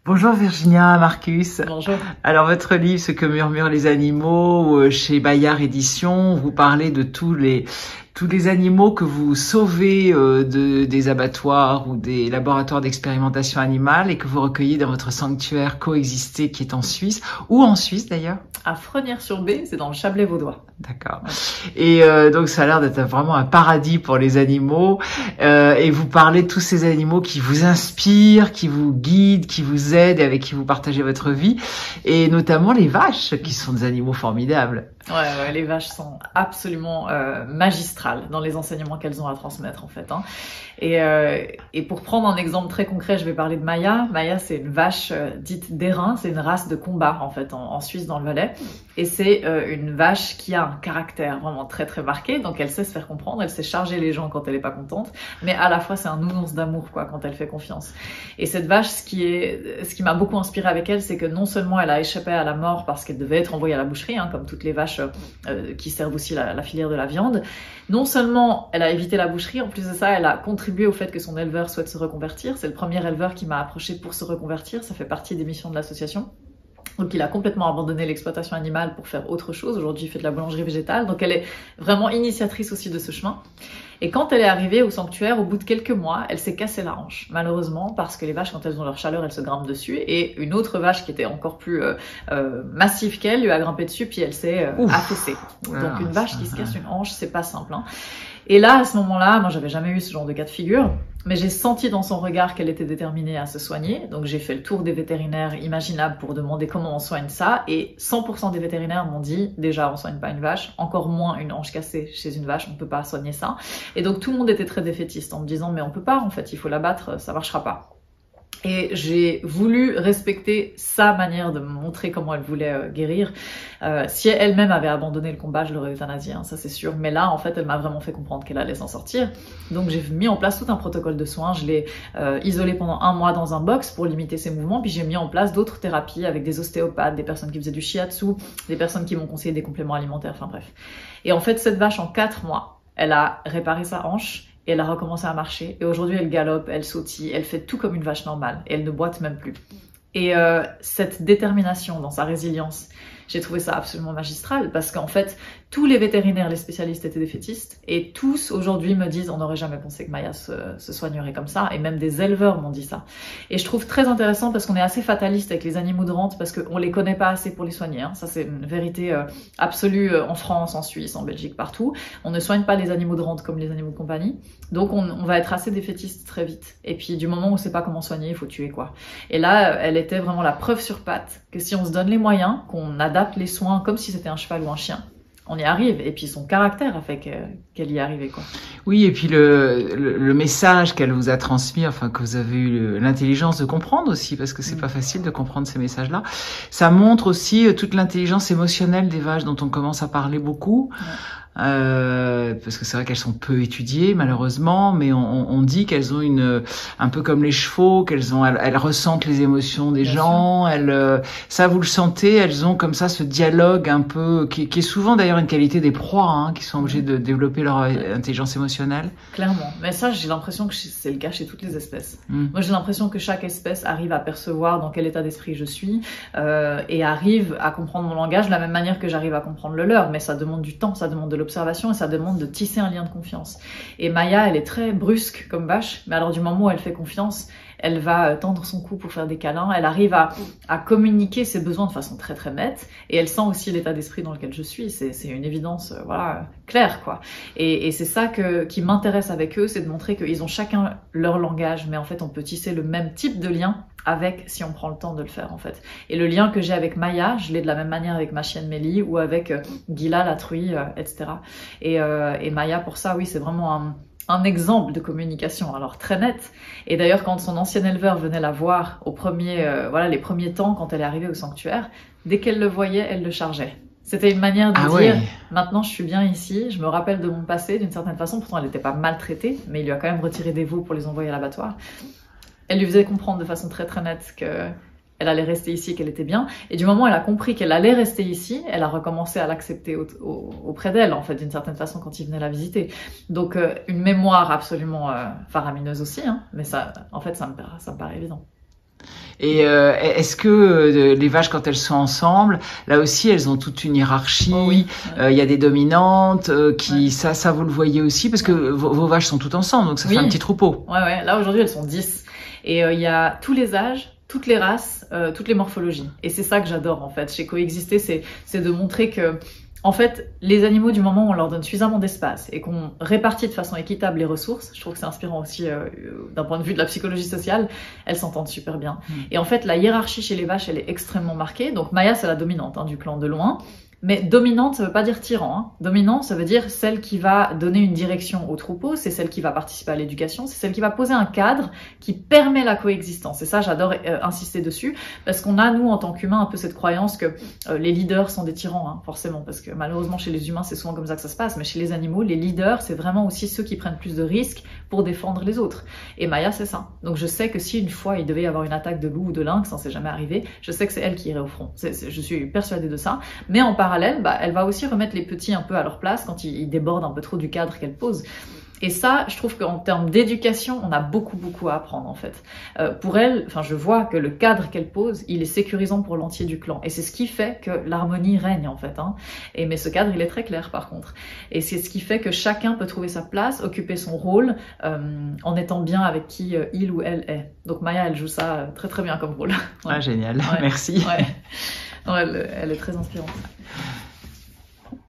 Bonjour Virginia, Marcus. Bonjour. Alors votre livre, Ce que murmurent les animaux, chez Bayard Éditions, vous parlez de tous les animaux que vous sauvez des abattoirs ou des laboratoires d'expérimentation animale et que vous recueillez dans votre sanctuaire Coexister qui est en Suisse. Où en Suisse d'ailleurs? À Frenières-sur-Bée, c'est dans le Chablais vaudois. D'accord. Et donc ça a l'air d'être vraiment un paradis pour les animaux. Et vous parlez de tous ces animaux qui vous inspirent, qui vous guident, qui vous aident et avec qui vous partagez votre vie. Et notamment les vaches, qui sont des animaux formidables. Ouais, les vaches sont absolument magistrales dans les enseignements qu'elles ont à transmettre en fait. Hein. Et pour prendre un exemple très concret, je vais parler de Maya. Maya, c'est une vache dite d'airain, c'est une race de combat en fait en Suisse dans le Valais. Et c'est une vache qui a un caractère vraiment très très marqué, donc elle sait se faire comprendre, elle sait charger les gens quand elle est pas contente, mais à la fois c'est un nounours d'amour quoi quand elle fait confiance. Et cette vache, ce qui m'a beaucoup inspiré avec elle, c'est que non seulement elle a échappé à la mort parce qu'elle devait être envoyée à la boucherie, hein, comme toutes les vaches qui servent aussi la filière de la viande, non seulement elle a évité la boucherie, en plus de ça elle a contribué au fait que son éleveur souhaite se reconvertir. C'est le premier éleveur qui m'a approché pour se reconvertir, ça fait partie des missions de l'association. Donc il a complètement abandonné l'exploitation animale pour faire autre chose. Aujourd'hui il fait de la boulangerie végétale, donc elle est vraiment initiatrice aussi de ce chemin. Et quand elle est arrivée au sanctuaire, au bout de quelques mois, elle s'est cassée la hanche, malheureusement, parce que les vaches, quand elles ont leur chaleur, elles se grimpent dessus, et une autre vache qui était encore plus massive qu'elle lui a grimpé dessus, puis elle s'est affaissée. Donc une vache qui se casse une hanche, c'est pas simple. Hein. Et là, à ce moment-là, moi j'avais jamais eu ce genre de cas de figure, mais j'ai senti dans son regard qu'elle était déterminée à se soigner. Donc j'ai fait le tour des vétérinaires imaginables pour demander comment on soigne ça, et 100% des vétérinaires m'ont dit, déjà on soigne pas une vache, encore moins une hanche cassée chez une vache, on peut pas soigner ça. Et donc tout le monde était très défaitiste en me disant mais on peut pas en fait, il faut la battre, ça marchera pas. Et j'ai voulu respecter sa manière de me montrer comment elle voulait guérir. Si elle-même avait abandonné le combat, je l'aurais euthanasiée, hein, ça c'est sûr. Mais là, en fait, elle m'a vraiment fait comprendre qu'elle allait s'en sortir. Donc j'ai mis en place tout un protocole de soins. Je l'ai isolée pendant 1 mois dans un box pour limiter ses mouvements. Puis j'ai mis en place d'autres thérapies avec des ostéopathes, des personnes qui faisaient du shiatsu, des personnes qui m'ont conseillé des compléments alimentaires, enfin bref. Et en fait, cette vache, en 4 mois, elle a réparé sa hanche. Et elle a recommencé à marcher. Et aujourd'hui, elle galope, elle sautille, elle fait tout comme une vache normale. Et elle ne boite même plus. Et cette détermination dans sa résilience, j'ai trouvé ça absolument magistral. Parce qu'en fait, tous les vétérinaires, les spécialistes étaient défaitistes. Et tous, aujourd'hui, me disent, on n'aurait jamais pensé que Maya se soignerait comme ça. Et même des éleveurs m'ont dit ça. Et je trouve très intéressant parce qu'on est assez fataliste avec les animaux de rente parce qu'on les connaît pas assez pour les soigner. Hein. Ça, c'est une vérité absolue en France, en Suisse, en Belgique, partout. On ne soigne pas les animaux de rente comme les animaux de compagnie. Donc, on va être assez défaitiste très vite. Et puis, du moment où on sait pas comment soigner, il faut tuer, quoi. Et là, elle était vraiment la preuve sur patte que si on se donne les moyens, qu'on adapte les soins comme si c'était un cheval ou un chien, on y arrive. Et puis son caractère a fait qu'elle y est arrivée, quoi. Oui, et puis le message qu'elle vous a transmis, enfin que vous avez eu l'intelligence de comprendre aussi, parce que c'est pas facile de comprendre ces messages-là. Ça montre aussi toute l'intelligence émotionnelle des vaches dont on commence à parler beaucoup. Ouais. Parce que c'est vrai qu'elles sont peu étudiées malheureusement, mais on dit qu'elles ont un peu comme les chevaux, elles ressentent les émotions des gens. Ça vous le sentez, elles ont comme ça ce dialogue un peu qui est souvent d'ailleurs une qualité des proies, hein, qui sont obligées de développer leur intelligence émotionnelle. Clairement, mais ça j'ai l'impression que c'est le cas chez toutes les espèces. Moi j'ai l'impression que chaque espèce arrive à percevoir dans quel état d'esprit je suis et arrive à comprendre mon langage de la même manière que j'arrive à comprendre le leur, mais ça demande du temps, ça demande de l'observation et ça demande de tisser un lien de confiance. Et Maya, elle est très brusque comme vache, mais alors du moment où elle fait confiance, elle va tendre son cou pour faire des câlins, elle arrive à communiquer ses besoins de façon très très nette, et elle sent aussi l'état d'esprit dans lequel je suis, c'est une évidence voilà, claire, quoi. Et c'est ça qui m'intéresse avec eux, c'est de montrer qu'ils ont chacun leur langage, mais en fait on peut tisser le même type de lien avec si on prend le temps de le faire en fait. Et le lien que j'ai avec Maya, je l'ai de la même manière avec ma chienne Mélie ou avec Gila la truie, etc. Et Maya pour ça, oui, c'est vraiment un exemple de communication, alors très net. Et d'ailleurs, quand son ancien éleveur venait la voir les premiers temps, quand elle est arrivée au sanctuaire, dès qu'elle le voyait, elle le chargeait. C'était une manière de dire, maintenant je suis bien ici, je me rappelle de mon passé d'une certaine façon, pourtant elle n'était pas maltraitée, mais il lui a quand même retiré des veaux pour les envoyer à l'abattoir. Elle lui faisait comprendre de façon très très nette que elle allait rester ici et qu'elle était bien. Et du moment où elle a compris qu'elle allait rester ici, elle a recommencé à l'accepter auprès d'elle, en fait, d'une certaine façon, quand il venait la visiter. Donc, une mémoire absolument faramineuse aussi, hein, mais ça, en fait, ça me paraît évident. Et est-ce que les vaches, quand elles sont ensemble, là aussi, elles ont toute une hiérarchie. Oh oui. Il y a des dominantes qui, ça vous le voyez aussi, parce que vos vaches sont toutes ensemble, donc ça fait un petit troupeau. Ouais. Là, aujourd'hui, elles sont 10. Et il y a tous les âges, toutes les races, toutes les morphologies. Et c'est ça que j'adore, en fait. Chez Coexister, c'est de montrer que, en fait, les animaux, du moment où on leur donne suffisamment d'espace et qu'on répartit de façon équitable les ressources, je trouve que c'est inspirant aussi d'un point de vue de la psychologie sociale, elles s'entendent super bien. Et en fait, la hiérarchie chez les vaches, elle est extrêmement marquée. Donc Maya, c'est la dominante du clan de loin. Mais dominante, ça veut pas dire tyran. Dominante, ça veut dire celle qui va donner une direction au troupeau, c'est celle qui va participer à l'éducation, c'est celle qui va poser un cadre qui permet la coexistence. Et ça, j'adore insister dessus, parce qu'on a, nous, en tant qu'humains, un peu cette croyance que les leaders sont des tyrans, forcément, parce que malheureusement, chez les humains, c'est souvent comme ça que ça se passe, mais chez les animaux, les leaders, c'est vraiment aussi ceux qui prennent plus de risques pour défendre les autres. Et Maya, c'est ça. Donc je sais que si une fois, il devait y avoir une attaque de loup ou de lynx, ça s'est jamais arrivé, je sais que c'est elle qui irait au front. Je suis persuadée de ça. Mais en parallèle, elle va aussi remettre les petits un peu à leur place quand ils débordent un peu trop du cadre qu'elle pose. Et ça, je trouve qu'en termes d'éducation, on a beaucoup à apprendre en fait. Pour elle, je vois que le cadre qu'elle pose, il est sécurisant pour l'entier du clan. Et c'est ce qui fait que l'harmonie règne en fait. Mais ce cadre, il est très clair par contre. Et c'est ce qui fait que chacun peut trouver sa place, occuper son rôle, en étant bien avec qui il ou elle est. Donc Maya, elle joue ça très bien comme rôle. Ah génial, merci. Ouais. Non, elle est très inspirante.